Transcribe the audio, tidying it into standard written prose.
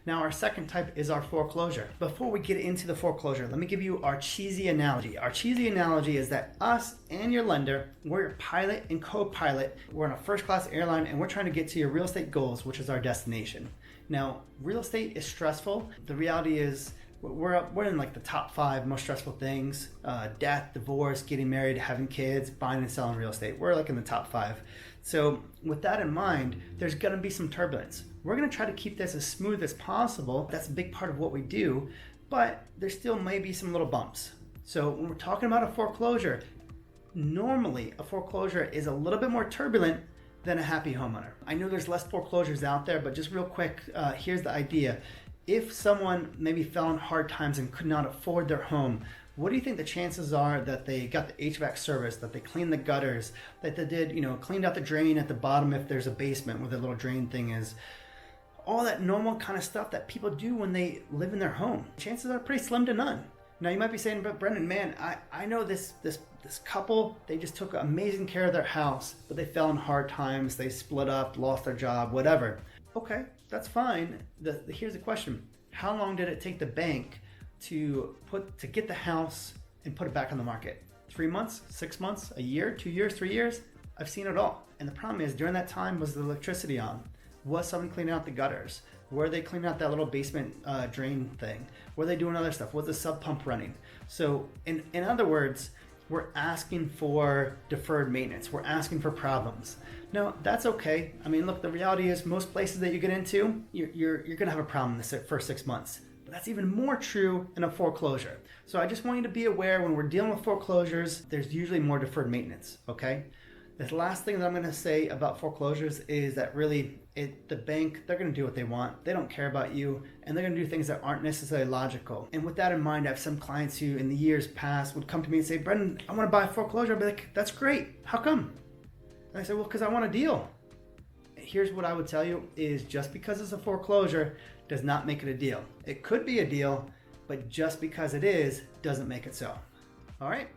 Now our second type is our foreclosure. Before we get into the foreclosure, let me give you our cheesy analogy. Our cheesy analogy is that us and your lender, we're your pilot and co-pilot. We're on a first-class airline and we're trying to get to your real estate goals, which is our destination. Now, real estate is stressful. The reality is we're in like the top 5 most stressful things: death, divorce, getting married, having kids, buying and selling real estate. We're like in the top 5. So with that in mind, there's gonna be some turbulence. We're gonna try to keep this as smooth as possible. That's a big part of what we do, but there still may be some little bumps. So when we're talking about a foreclosure, normally a foreclosure is a little bit more turbulent than a happy homeowner. I know there's less foreclosures out there, but just real quick, here's the idea. If someone maybe fell on hard times and could not afford their home, what do you think the chances are that they got the HVAC service, that they cleaned the gutters, that they did, cleaned out the drain at the bottom if there's a basement where the little drain thing is? All that normal kind of stuff that people do when they live in their home. Chances are pretty slim to none. Now you might be saying, but Brendan, man, I know this couple, they just took amazing care of their house, but they fell in hard times, they split up, lost their job, whatever. Okay, that's fine. Here's the question. How long did it take the bank to get the house and put it back on the market? 3 months, 6 months, a year, 2 years, 3 years? I've seen it all. And the problem is, during that time, was the electricity on? Was someone cleaning out the gutters? Were they cleaning out that little basement drain thing? Were they doing other stuff? Was the sub pump running? So in other words, we're asking for deferred maintenance. We're asking for problems. No, that's okay. I mean, look, the reality is most places that you get into, you're gonna have a problem the first 6 months. But that's even more true in a foreclosure. So I just want you to be aware, when we're dealing with foreclosures, there's usually more deferred maintenance, okay? The last thing that I'm gonna say about foreclosures is that really, the bank, they're gonna do what they want. They don't care about you, and they're gonna do things that aren't necessarily logical. And with that in mind, I have some clients who in the years past would come to me and say, Brendan, I wanna buy a foreclosure. I'd be like, that's great, how come? And I said, well, because I want a deal. Here's what I would tell you is, just because it's a foreclosure does not make it a deal. It could be a deal, but just because it is, doesn't make it so. All right?